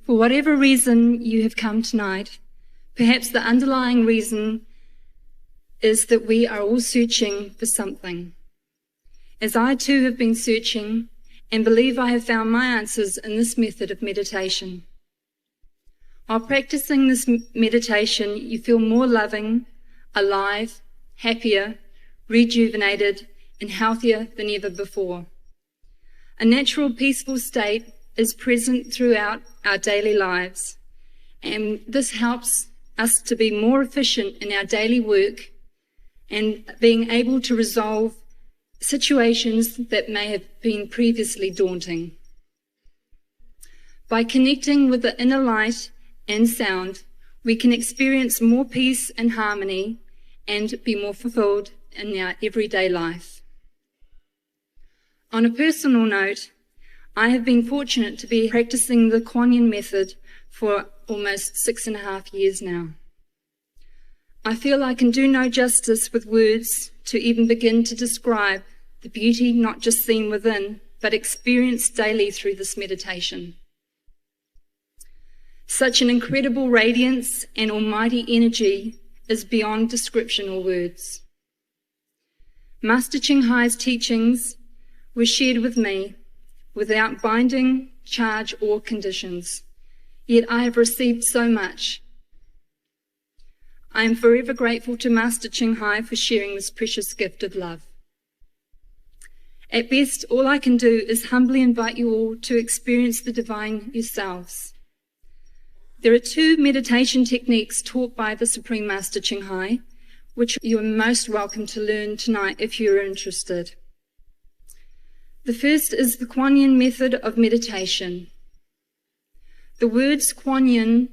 For whatever reason you have come tonight, perhaps the underlying reason is that we are all searching for something. As I too have been searching and believe I have found my answers in this method of meditation. While practicing this meditation, you feel more loving, alive, happier, rejuvenated, and healthier than ever before. A natural, peaceful state is present throughout our daily lives, and this helps us to be more efficient in our daily work and being able to resolve situations that may have been previously daunting. By connecting with the inner light and sound, we can experience more peace and harmony and be more fulfilled in our everyday life. On a personal note, I have been fortunate to be practicing the Kuan Yin method for almost 6.5 years now. I feel I can do no justice with words to even begin to describe the beauty not just seen within, but experienced daily through this meditation. Such an incredible radiance and almighty energy is beyond description or words. Master Ching Hai's teachings were shared with me without binding, charge, or conditions. Yet I have received so much. I am forever grateful to Master Ching Hai for sharing this precious gift of love. At best, all I can do is humbly invite you all to experience the divine yourselves. There are 2 meditation techniques taught by the Supreme Master Ching Hai, which you are most welcome to learn tonight if you are interested. The first is the Kuan Yin method of meditation. The words Kuan Yin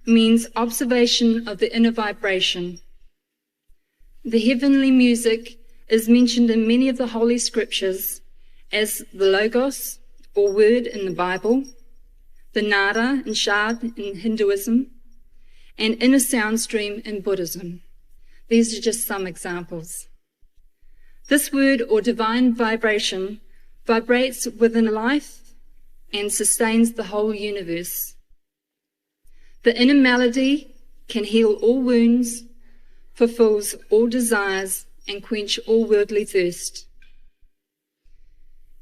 means observation of the inner vibration. The heavenly music is mentioned in many of the Holy Scriptures as the Logos, or word in the Bible, the Nada and Shad in Hinduism, and inner sound stream in Buddhism. These are just some examples. This word or divine vibration vibrates within life and sustains the whole universe. The inner melody can heal all wounds, fulfills all desires, and quench all worldly thirst.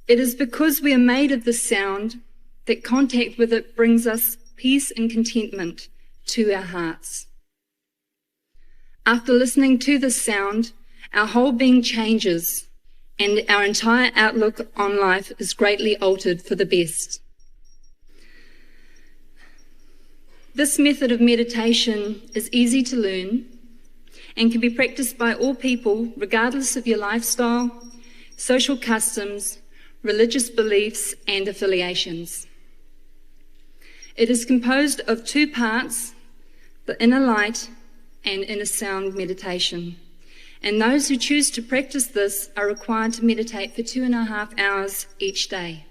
It is because we are made of this sound that contact with it brings us peace and contentment to our hearts. After listening to this sound, our whole being changes, and our entire outlook on life is greatly altered for the best. This method of meditation is easy to learn and can be practiced by all people regardless of your lifestyle, social customs, religious beliefs and affiliations. It is composed of 2 parts, the inner light and inner sound meditation. And those who choose to practice this are required to meditate for 2.5 hours each day.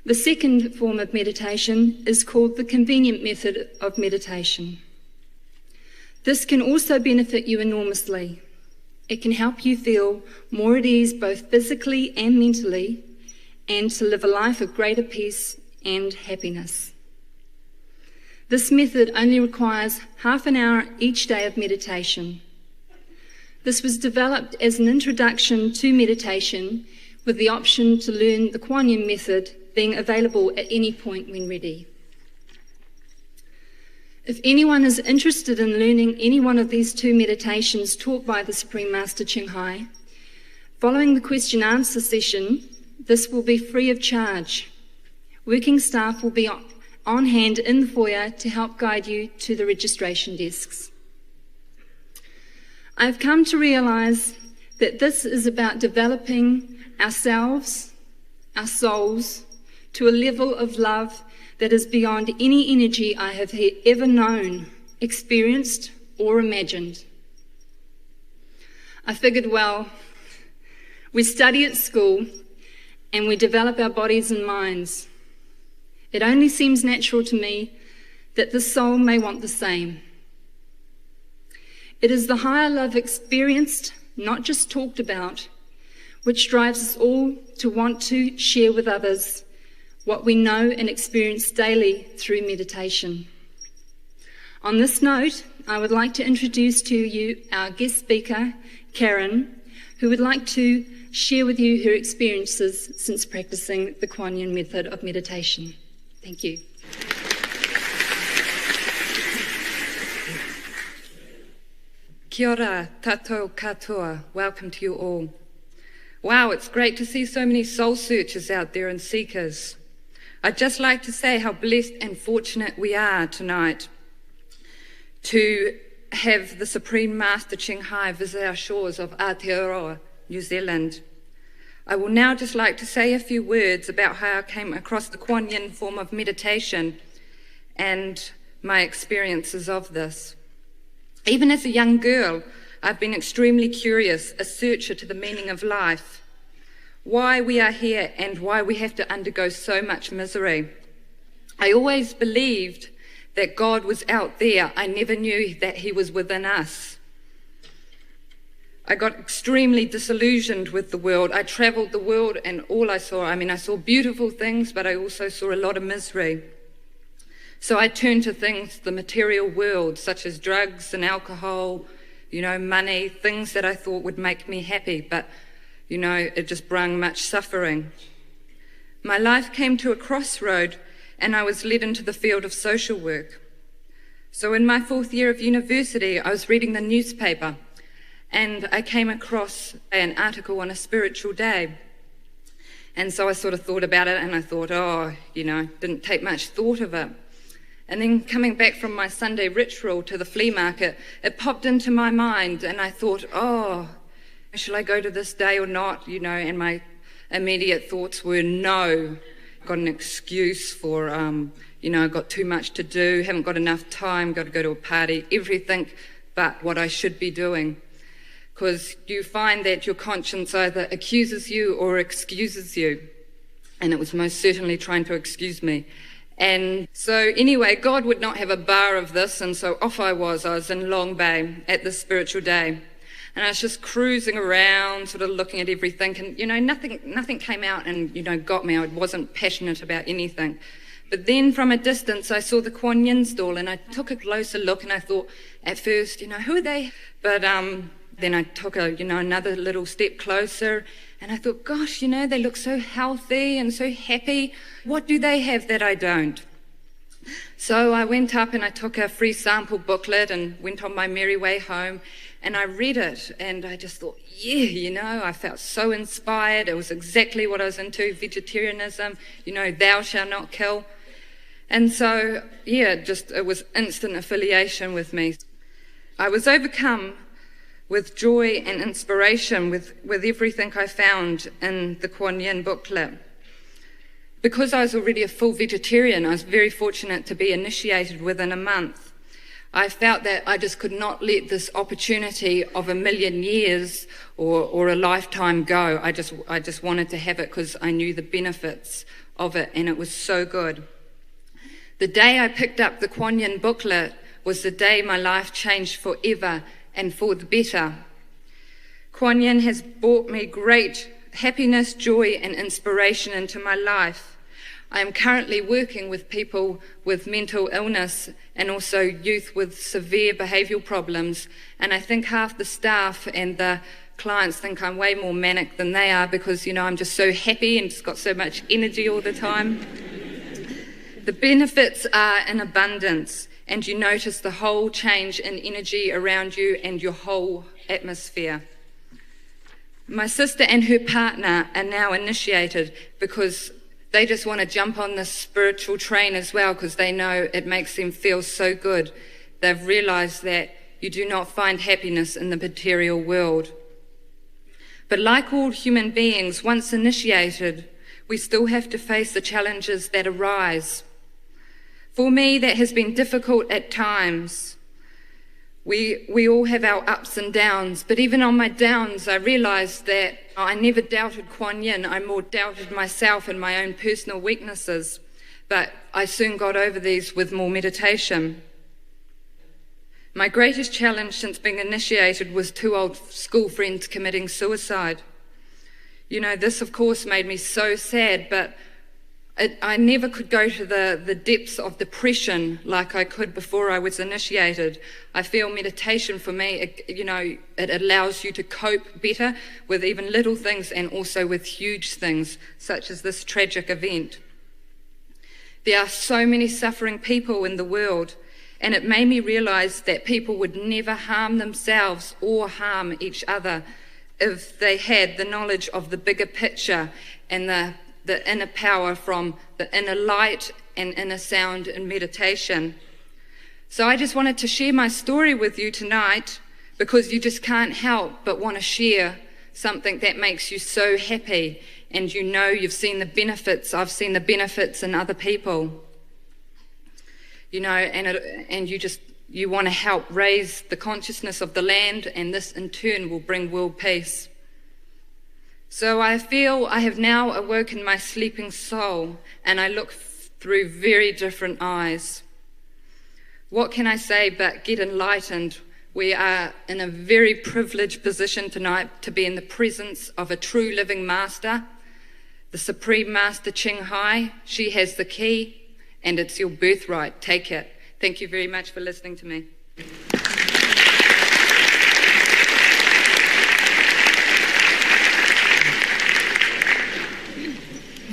The second form of meditation is called the convenient method of meditation. This can also benefit you enormously. It can help you feel more at ease both physically and mentally, and to live a life of greater peace and happiness. This method only requires half an hour each day of meditation. This was developed as an introduction to meditation with the option to learn the Kuan Yin method being available at any point when ready. If anyone is interested in learning any one of these 2 meditations taught by the Supreme Master Ching Hai, following the question-answer session, this will be free of charge. Working staff will be on hand in the foyer to help guide you to the registration desks. I've come to realize that this is about developing ourselves, our souls, to a level of love that is beyond any energy I have ever known, experienced, or imagined. I figured, well, we study at school and we develop our bodies and minds. It only seems natural to me that the soul may want the same. It is the higher love experienced, not just talked about, which drives us all to want to share with others what we know and experience daily through meditation. On this note, I would like to introduce to you our guest speaker, Karen, who would like to share with you her experiences since practicing the Kuan Yin method of meditation. Thank you. Kia ora, tātou katoa. Welcome to you all. Wow, it's great to see so many soul searchers out there and seekers. I'd just like to say how blessed and fortunate we are tonight to have the Supreme Master Ching Hai visit our shores of Aotearoa, New Zealand. I will now just like to say a few words about how I came across the Kuan Yin form of meditation and my experiences of this. Even as a young girl, I've been extremely curious, a searcher to the meaning of life, why we are here and why we have to undergo so much misery. I always believed that God was out there. I never knew that he was within us. I got extremely disillusioned with the world. I traveled the world and all I saw beautiful things, but I also saw a lot of misery. So I turned to things, the material world, such as drugs and alcohol, money, things that I thought would make me happy, but, it just brought much suffering. My life came to a crossroad and I was led into the field of social work. So in my 4th year of university, I was reading the newspaper and I came across an article on a spiritual day. And so I sort of thought about it and I thought, didn't take much thought of it. And then coming back from my Sunday ritual to the flea market, it popped into my mind and I thought, shall I go to this day or not? And my immediate thoughts were no. Got an excuse for, I've got too much to do, haven't got enough time, got to go to a party, everything but what I should be doing. Because you find that your conscience either accuses you or excuses you. And it was most certainly trying to excuse me. And so anyway, God would not have a bar of this, and so off I was in Long Bay at this spiritual day. And I was just cruising around, sort of looking at everything, and nothing came out and got me. I wasn't passionate about anything. But then from a distance I saw the Kuan Yin stall and I took a closer look and I thought at first, who are they? But then I took another little step closer and I thought, gosh, they look so healthy and so happy. What do they have that I don't? So I went up and I took a free sample booklet and went on my merry way home and I read it and I just thought, I felt so inspired. It was exactly what I was into, vegetarianism, thou shalt not kill. And so, it was instant affiliation with me. I was overcome with joy and inspiration with everything I found in the Kuan Yin booklet. Because I was already a full vegetarian, I was very fortunate to be initiated within a month. I felt that I just could not let this opportunity of 1,000,000 years or a lifetime go. I just wanted to have it because I knew the benefits of it and it was so good. The day I picked up the Kuan Yin booklet was the day my life changed forever and for the better. Kuan Yin has brought me great happiness, joy and inspiration into my life. I am currently working with people with mental illness and also youth with severe behavioural problems, and I think half the staff and the clients think I'm way more manic than they are because, I'm just so happy and just got so much energy all the time. The benefits are in abundance, and you notice the whole change in energy around you and your whole atmosphere. My sister and her partner are now initiated because they just want to jump on this spiritual train as well because they know it makes them feel so good. They've realised that you do not find happiness in the material world. But like all human beings, once initiated, we still have to face the challenges that arise. For me, that has been difficult at times. We all have our ups and downs, but even on my downs, I realised that I never doubted Kuan Yin. I more doubted myself and my own personal weaknesses. but I soon got over these with more meditation. My greatest challenge since being initiated was 2 old school friends committing suicide. You know, this of course made me so sad, but I never could go to the depths of depression like I could before I was initiated. I feel meditation for me, it allows you to cope better with even little things and also with huge things, such as this tragic event. There are so many suffering people in the world, and it made me realize that people would never harm themselves or harm each other if they had the knowledge of the bigger picture and the inner power from the inner light and inner sound in meditation. So I just wanted to share my story with you tonight, because you just can't help but want to share something that makes you so happy, and you know you've seen the benefits. I've seen the benefits in other people, you know, and you want to help raise the consciousness of the land, and this in turn will bring world peace. So I feel I have now awoken my sleeping soul, and I look through very different eyes. What can I say but get enlightened? We are in a very privileged position tonight to be in the presence of a true living master, the Supreme Master Ching Hai. She has the key, and it's your birthright. Take it. Thank you very much for listening to me.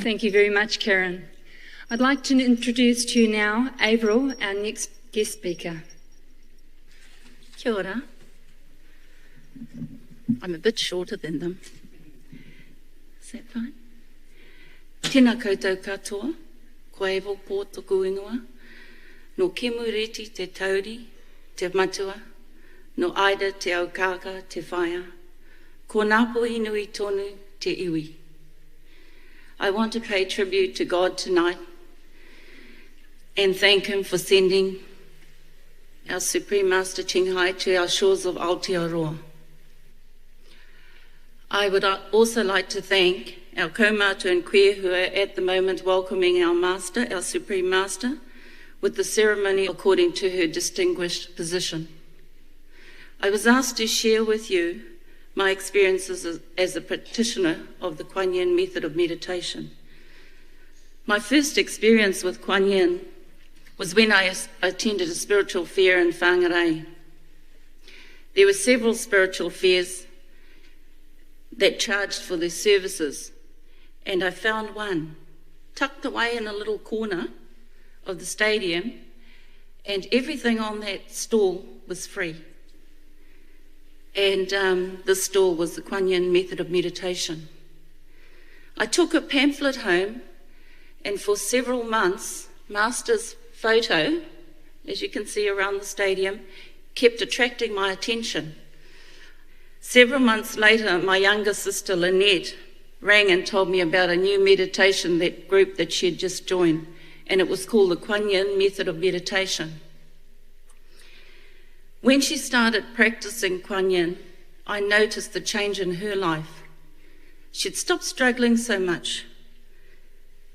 Thank you very much, Karen. I'd like to introduce to you now Averill, our next guest speaker. Kia ora. I'm a bit shorter than them. Is that fine? Tēnā koutou katoa, ko Averill pō tōku ingoa, no Kemureti te tauri, te matua, no Aida te aukaka te whaia, ko Napo Inui tonu te iwi. I want to pay tribute to God tonight and thank him for sending our Supreme Master Ching Hai to our shores of Aotearoa. I would also like to thank our kaumātua and queer who are at the moment welcoming our Master, our Supreme Master, with the ceremony according to her distinguished position. I was asked to share with you my experiences as a practitioner of the Kuan Yin method of meditation. My first experience with Kuan Yin was when I attended a spiritual fair in Whangarei. There were several spiritual fairs that charged for their services, and I found one tucked away in a little corner of the stadium, and everything on that stall was free. And this stall was the Kuan Yin method of meditation. I took a pamphlet home, and for several months, Master's photo, as you can see around the stadium, kept attracting my attention. Several months later, my younger sister Lynette rang and told me about a new meditation group that she had just joined, and it was called the Kuan Yin method of meditation. When she started practicing Kuan Yin, I noticed the change in her life. She'd stopped struggling so much.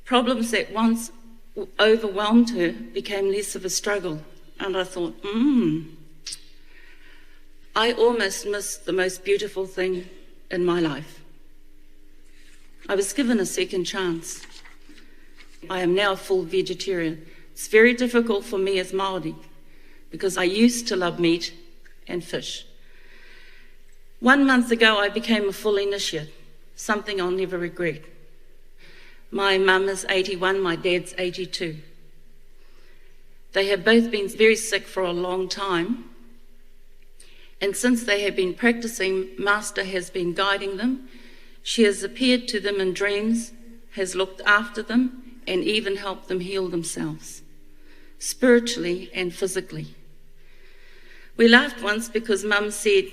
Problems that once overwhelmed her became less of a struggle. And I thought, I almost missed the most beautiful thing in my life. I was given a second chance. I am now a full vegetarian. It's very difficult for me as Māori, because I used to love meat and fish. 1 month ago, I became a full initiate, something I'll never regret. My mum is 81, my dad's 82. They have both been very sick for a long time, and since they have been practicing, Master has been guiding them. She has appeared to them in dreams, has looked after them, and even helped them heal themselves, spiritually and physically. We laughed once because Mum said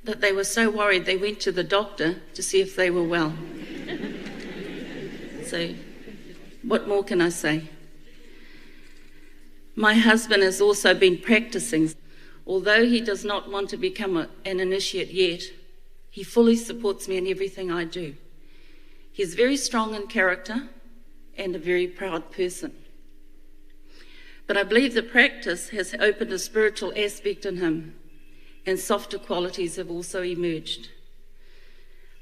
that they were so worried they went to the doctor to see if they were well. So, what more can I say? My husband has also been practicing. Although he does not want to become an initiate yet, he fully supports me in everything I do. He's very strong in character and a very proud person. But I believe the practice has opened a spiritual aspect in him, and softer qualities have also emerged.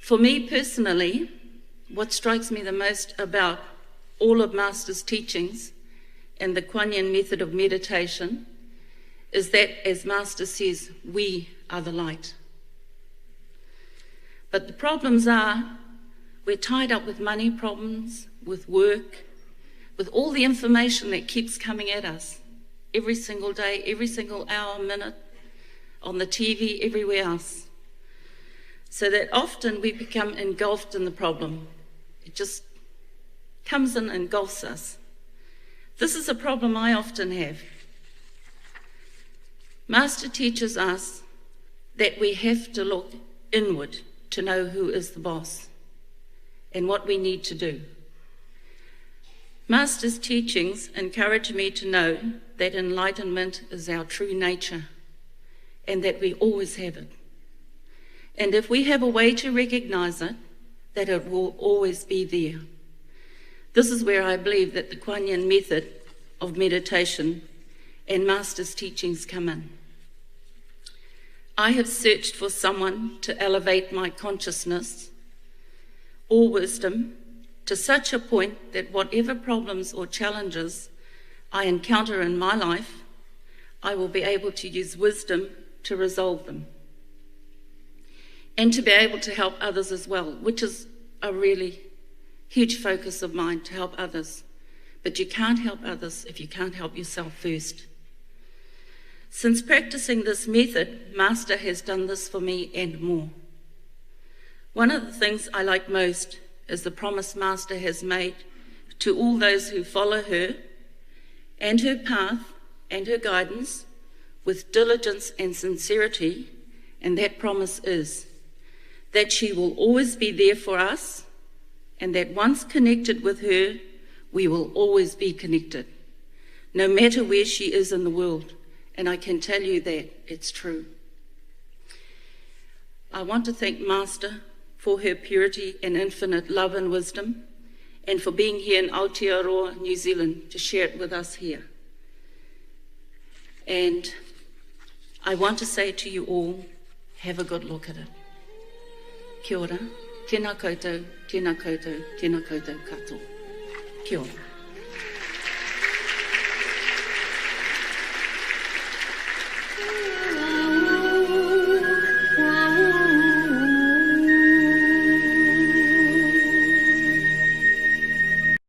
For me personally, what strikes me the most about all of Master's teachings and the Kuan Yin method of meditation is that, as Master says, we are the light. But the problems are, we're tied up with money problems, with work, with all the information that keeps coming at us every single day, every single hour, minute, on the TV, everywhere else. So that often we become engulfed in the problem. It just comes in and engulfs us. This is a problem I often have. Master teaches us that we have to look inward to know who is the boss and what we need to do. Master's teachings encourage me to know that enlightenment is our true nature and that we always have it. And if we have a way to recognize it, that it will always be there. This is where I believe that the Kuan Yin method of meditation and Master's teachings come in. I have searched for someone to elevate my consciousness or wisdom to such a point that whatever problems or challenges I encounter in my life, I will be able to use wisdom to resolve them. And to be able to help others as well, which is a really huge focus of mine, to help others. But you can't help others if you can't help yourself first. Since practicing this method, Master has done this for me and more. One of the things I like most is the promise Master has made to all those who follow her and her path and her guidance with diligence and sincerity, and that promise is that she will always be there for us, and that once connected with her, we will always be connected, no matter where she is in the world. And I can tell you that it's true. I want to thank Master for her purity and infinite love and wisdom, and for being here in Aotearoa, New Zealand, to share it with us here. And I want to say to you all, have a good look at it. Kia ora, tēnā koutou, tēnā koutou, tēnā koutou katoa. Kia ora.